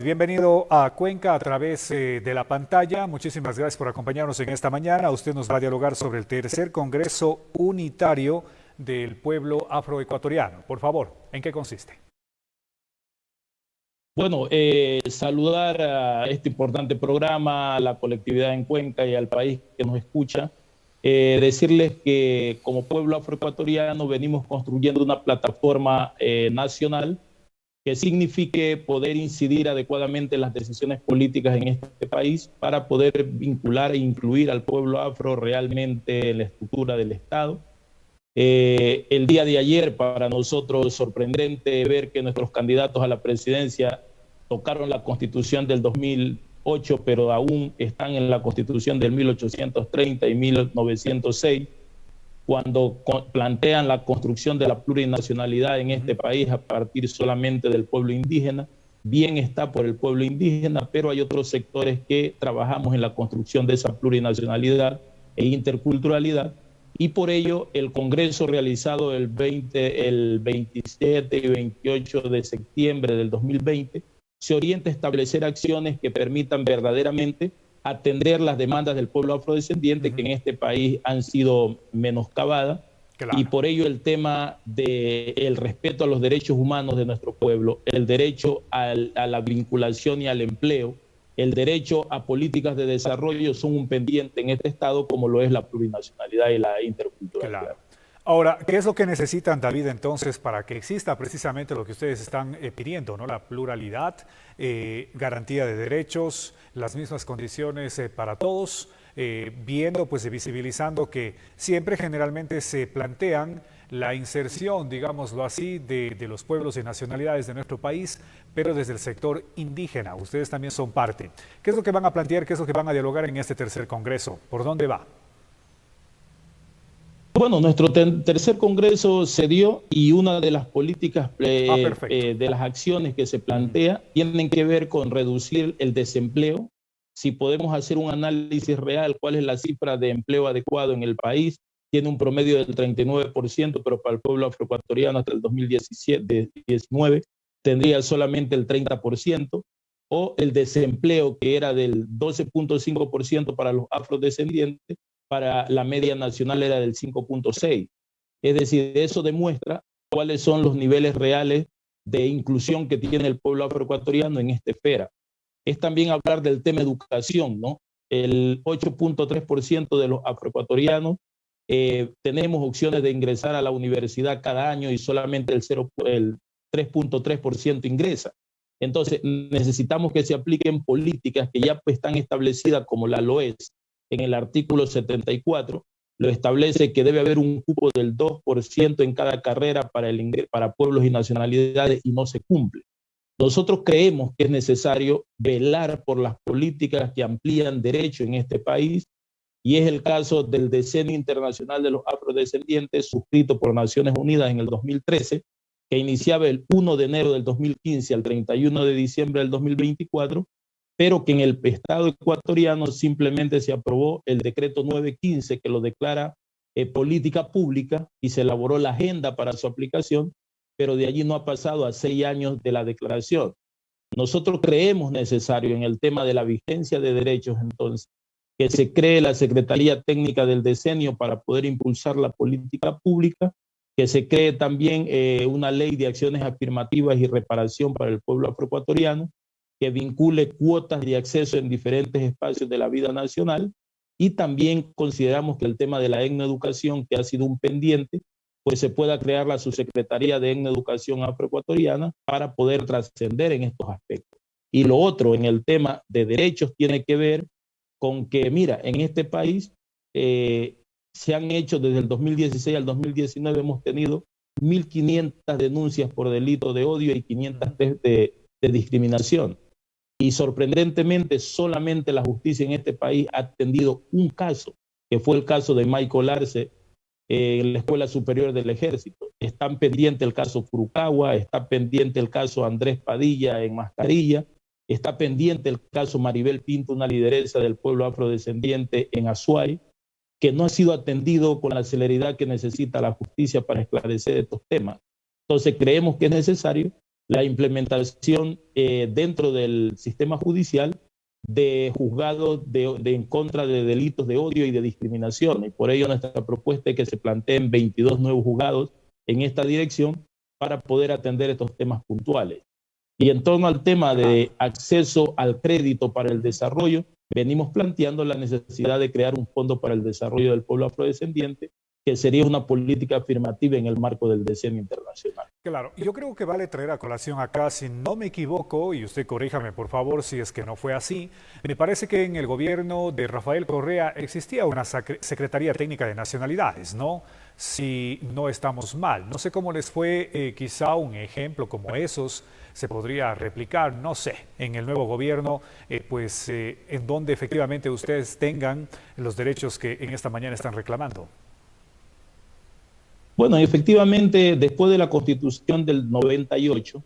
Bienvenido a Cuenca a través de la pantalla. Muchísimas gracias por acompañarnos en esta mañana. Usted nos va a dialogar sobre el tercer Congreso Unitario del Pueblo Afroecuatoriano. Por favor, ¿en qué consiste? Bueno, saludar a este importante programa, a la colectividad en Cuenca y al país que nos escucha. Decirles que como pueblo afroecuatoriano venimos construyendo una plataforma nacional que signifique poder incidir adecuadamente en las decisiones políticas en este país para poder vincular e incluir al pueblo afro realmente en la estructura del Estado. El día de ayer para nosotros sorprendente ver que nuestros candidatos a la presidencia tocaron la Constitución del 2008, pero aún están en la Constitución del 1830 y 1906, cuando plantean la construcción de la plurinacionalidad en este país a partir solamente del pueblo indígena. Bien está por el pueblo indígena, pero hay otros sectores que trabajamos en la construcción de esa plurinacionalidad e interculturalidad, y por ello el Congreso realizado el 27 y 28 de septiembre del 2020 se orienta a establecer acciones que permitan verdaderamente atender las demandas del pueblo afrodescendiente que en este país han sido menoscabadas. Claro. Y por ello el tema del respeto a los derechos humanos de nuestro pueblo, el derecho a la vinculación y al empleo, el derecho a políticas de desarrollo son un pendiente en este Estado, como lo es la plurinacionalidad y la interculturalidad. Claro. Ahora, ¿qué es lo que necesitan, David, entonces, para que exista precisamente lo que ustedes están pidiendo, ¿no? La pluralidad, garantía de derechos, las mismas condiciones para todos, viendo, pues, visibilizando que siempre generalmente se plantean la inserción, digámoslo así, de los pueblos y nacionalidades de nuestro país, pero desde el sector indígena. Ustedes también son parte. ¿Qué es lo que van a plantear? ¿Qué es lo que van a dialogar en este tercer congreso? ¿Por dónde va? Bueno, nuestro tercer congreso se dio y una de las políticas, de las acciones que se plantea tienen que ver con reducir el desempleo. Si podemos hacer un análisis real, cuál es la cifra de empleo adecuado en el país, tiene un promedio del 39%, pero para el pueblo afroecuatoriano hasta el 2019 tendría solamente el 30%, o el desempleo que era del 12.5% para los afrodescendientes, para la media nacional era del 5.6%. Es decir, eso demuestra cuáles son los niveles reales de inclusión que tiene el pueblo afroecuatoriano en esta esfera. Es también hablar del tema educación, ¿no? El 8.3% de los afroecuatorianos tenemos opciones de ingresar a la universidad cada año y solamente el 3.3% ingresa. Entonces necesitamos que se apliquen políticas que ya están establecidas, como la LOES en el artículo 74, lo establece que debe haber un cupo del 2% en cada carrera para pueblos y nacionalidades, y no se cumple. Nosotros creemos que es necesario velar por las políticas que amplían derechos en este país, y es el caso del Decenio Internacional de los Afrodescendientes, suscrito por Naciones Unidas en el 2013, que iniciaba el 1 de enero del 2015 al 31 de diciembre del 2024, pero que en el Estado ecuatoriano simplemente se aprobó el decreto 915, que lo declara política pública, y se elaboró la agenda para su aplicación, pero de allí no ha pasado a 6 años de la declaración. Nosotros creemos necesario en el tema de la vigencia de derechos, entonces, que se cree la Secretaría Técnica del Decenio para poder impulsar la política pública, que se cree también una ley de acciones afirmativas y reparación para el pueblo afroecuatoriano, que vincule cuotas de acceso en diferentes espacios de la vida nacional, y también consideramos que el tema de la etnoeducación, que ha sido un pendiente, pues se pueda crear la subsecretaría de etnoeducación afroecuatoriana para poder trascender en estos aspectos. Y lo otro, en el tema de derechos, tiene que ver con que, mira, en este país se han hecho desde el 2016 al 2019, hemos tenido 1.500 denuncias por delito de odio y 500 de discriminación. Y sorprendentemente solamente la justicia en este país ha atendido un caso, que fue el caso de Michael Arce en la Escuela Superior del Ejército. Están pendiente el caso Furukawa, está pendiente el caso Andrés Padilla en Mascarilla, está pendiente el caso Maribel Pinto, una lideresa del pueblo afrodescendiente en Azuay, que no ha sido atendido con la celeridad que necesita la justicia para esclarecer estos temas. Entonces creemos que es necesario la implementación dentro del sistema judicial de juzgados en contra de delitos de odio y de discriminación. Y por ello nuestra propuesta es que se planteen 22 nuevos juzgados en esta dirección para poder atender estos temas puntuales. Y en torno al tema de acceso al crédito para el desarrollo, venimos planteando la necesidad de crear un fondo para el desarrollo del pueblo afrodescendiente, que sería una política afirmativa en el marco del decenio internacional. Claro, yo creo que vale traer a colación acá, si no me equivoco, y usted corríjame por favor si es que no fue así, me parece que en el gobierno de Rafael Correa existía una Secretaría Técnica de Nacionalidades, ¿no? Si no estamos mal. No sé cómo les fue, quizá un ejemplo como esos se podría replicar, no sé, en el nuevo gobierno, en donde efectivamente ustedes tengan los derechos que en esta mañana están reclamando. Bueno, efectivamente, después de la Constitución del 98,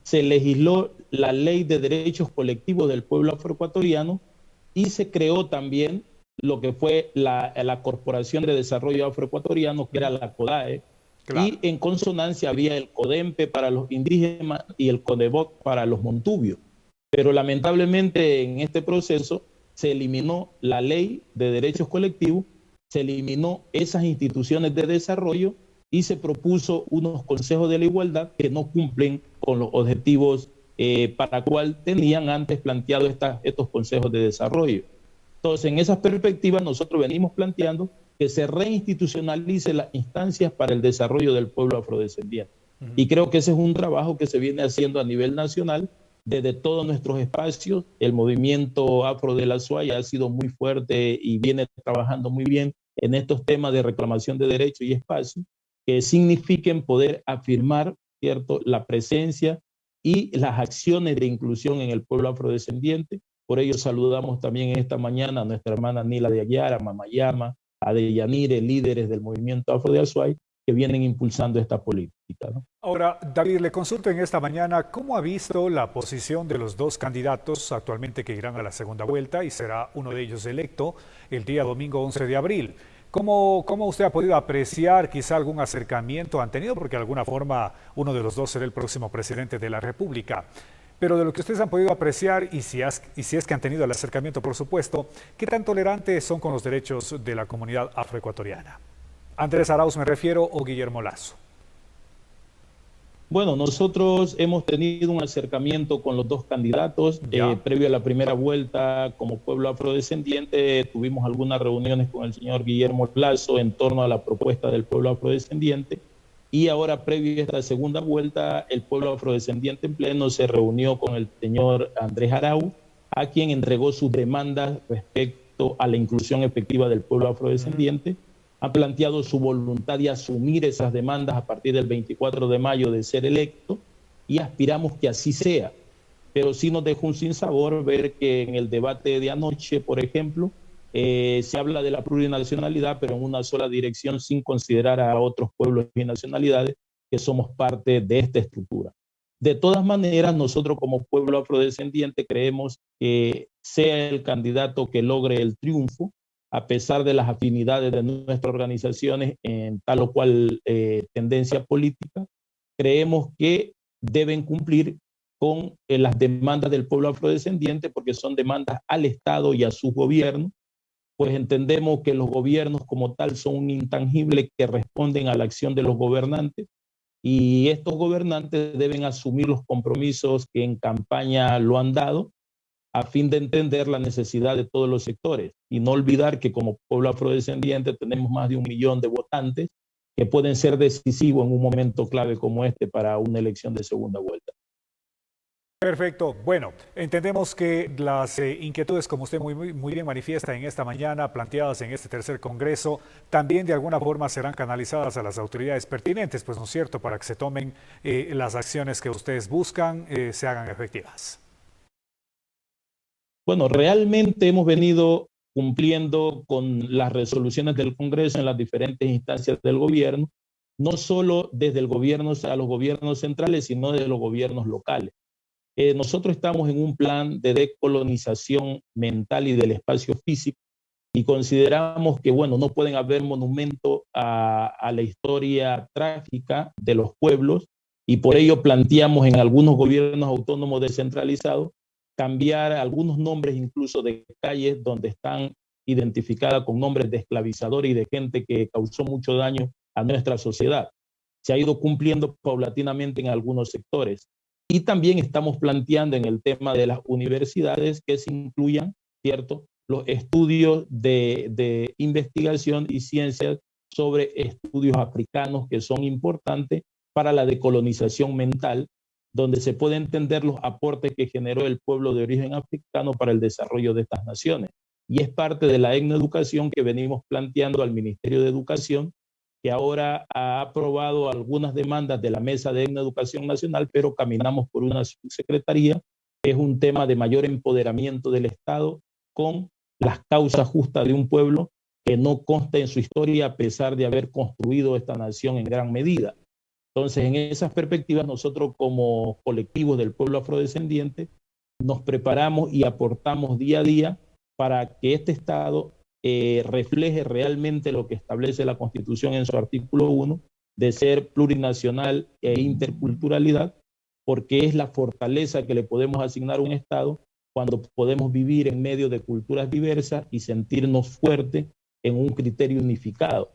se legisló la Ley de Derechos Colectivos del Pueblo Afroecuatoriano y se creó también lo que fue la Corporación de Desarrollo Afroecuatoriano, que era la CODAE, claro. Y en consonancia había el CODEMPE para los indígenas y el CODEBOC para los montubios. Pero lamentablemente en este proceso se eliminó la Ley de Derechos Colectivos, se eliminó esas instituciones de desarrollo y se propuso unos consejos de la igualdad que no cumplen con los objetivos para cual tenían antes planteado estos consejos de desarrollo. Entonces, en esas perspectivas, nosotros venimos planteando que se reinstitucionalice las instancias para el desarrollo del pueblo afrodescendiente. Y creo que ese es un trabajo que se viene haciendo a nivel nacional desde todos nuestros espacios. El movimiento afro de la SUAY ha sido muy fuerte y viene trabajando muy bien en estos temas de reclamación de derechos y espacios que signifiquen poder afirmar, ¿cierto?, la presencia y las acciones de inclusión en el pueblo afrodescendiente. Por ello saludamos también esta mañana a nuestra hermana Nila de Aguiar, a Mamayama, a Deyanire, líderes del movimiento afro de Azuay, que vienen impulsando esta política, ¿no? Ahora, David, le consulto en esta mañana, ¿cómo ha visto la posición de los dos candidatos actualmente que irán a la segunda vuelta y será uno de ellos electo el día domingo 11 de abril? ¿Cómo usted ha podido apreciar quizá algún acercamiento han tenido? Porque de alguna forma uno de los dos será el próximo presidente de la República. Pero de lo que ustedes han podido apreciar, y si es que han tenido el acercamiento, por supuesto, ¿qué tan tolerantes son con los derechos de la comunidad afroecuatoriana? Andrés Arauz me refiero, o Guillermo Lasso. Bueno, nosotros hemos tenido un acercamiento con los dos candidatos. Previo a la primera vuelta, como pueblo afrodescendiente, tuvimos algunas reuniones con el señor Guillermo Lasso en torno a la propuesta del pueblo afrodescendiente. Y ahora, previo a esta segunda vuelta, el pueblo afrodescendiente en pleno se reunió con el señor Andrés Arauz, a quien entregó sus demandas respecto a la inclusión efectiva del pueblo afrodescendiente. Ha planteado su voluntad de asumir esas demandas a partir del 24 de mayo de ser electo y aspiramos que así sea. Pero sí nos dejó un sinsabor ver que en el debate de anoche, por ejemplo, se habla de la plurinacionalidad, pero en una sola dirección sin considerar a otros pueblos y nacionalidades que somos parte de esta estructura. De todas maneras, nosotros como pueblo afrodescendiente creemos que sea el candidato que logre el triunfo, a pesar de las afinidades de nuestras organizaciones en tal o cual tendencia política, creemos que deben cumplir con las demandas del pueblo afrodescendiente porque son demandas al Estado y a su gobierno, pues entendemos que los gobiernos como tal son un intangible que responden a la acción de los gobernantes y estos gobernantes deben asumir los compromisos que en campaña lo han dado a fin de entender la necesidad de todos los sectores y no olvidar que como pueblo afrodescendiente tenemos más de 1 millón de votantes que pueden ser decisivos en un momento clave como este para una elección de segunda vuelta. Perfecto. Bueno, entendemos que las inquietudes, como usted muy bien manifiesta en esta mañana, planteadas en este tercer congreso, también de alguna forma serán canalizadas a las autoridades pertinentes, pues no es cierto, para que se tomen las acciones que ustedes buscan, se hagan efectivas. Bueno, realmente hemos venido cumpliendo con las resoluciones del Congreso en las diferentes instancias del gobierno, no solo desde el gobierno a los gobiernos centrales, sino desde los gobiernos locales. Nosotros estamos en un plan de decolonización mental y del espacio físico y consideramos que, bueno, no pueden haber monumentos a la historia trágica de los pueblos y por ello planteamos en algunos gobiernos autónomos descentralizados cambiar algunos nombres incluso de calles donde están identificadas con nombres de esclavizadores y de gente que causó mucho daño a nuestra sociedad. Se ha ido cumpliendo paulatinamente en algunos sectores. Y también estamos planteando en el tema de las universidades que se incluyan, ¿cierto?, los estudios de investigación y ciencias sobre estudios africanos que son importantes para la decolonización mental, donde se puede entender los aportes que generó el pueblo de origen africano para el desarrollo de estas naciones. Y es parte de la etnoeducación que venimos planteando al Ministerio de Educación, que ahora ha aprobado algunas demandas de la Mesa de Etnoeducación Nacional, pero caminamos por una subsecretaría, que es un tema de mayor empoderamiento del Estado con las causas justas de un pueblo que no consta en su historia a pesar de haber construido esta nación en gran medida. Entonces, en esas perspectivas, nosotros como colectivos del pueblo afrodescendiente nos preparamos y aportamos día a día para que este Estado refleje realmente lo que establece la Constitución en su artículo 1, de ser plurinacional e interculturalidad, porque es la fortaleza que le podemos asignar a un Estado cuando podemos vivir en medio de culturas diversas y sentirnos fuertes en un criterio unificado.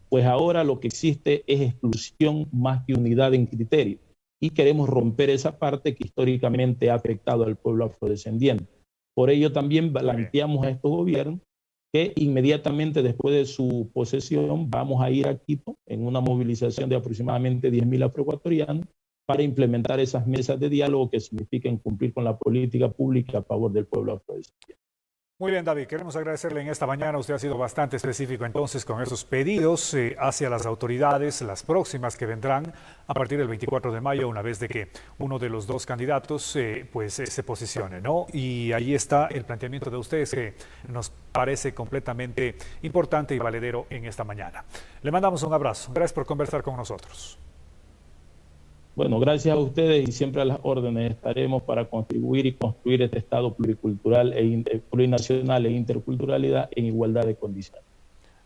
Pues ahora lo que existe es exclusión más que unidad en criterio, y queremos romper esa parte que históricamente ha afectado al pueblo afrodescendiente. Por ello también planteamos a estos gobiernos que inmediatamente después de su posesión vamos a ir a Quito en una movilización de aproximadamente 10.000 afroecuatorianos para implementar esas mesas de diálogo que significan cumplir con la política pública a favor del pueblo afrodescendiente. Muy bien, David, queremos agradecerle en esta mañana. Usted ha sido bastante específico entonces con esos pedidos hacia las autoridades, las próximas que vendrán a partir del 24 de mayo, una vez de que uno de los dos candidatos se posicione, ¿no? Y ahí está el planteamiento de ustedes que nos parece completamente importante y valedero en esta mañana. Le mandamos un abrazo. Gracias por conversar con nosotros. Bueno, gracias a ustedes y siempre a las órdenes estaremos para contribuir y construir este Estado pluricultural, plurinacional e interculturalidad en igualdad de condiciones.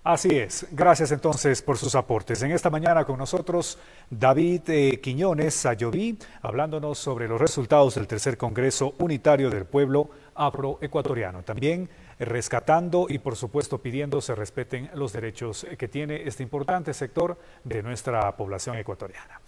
Así es. Gracias entonces por sus aportes. En esta mañana con nosotros David Quiñones Sayoví, hablándonos sobre los resultados del tercer Congreso Unitario del Pueblo Afroecuatoriano. También rescatando y por supuesto pidiendo se respeten los derechos que tiene este importante sector de nuestra población ecuatoriana.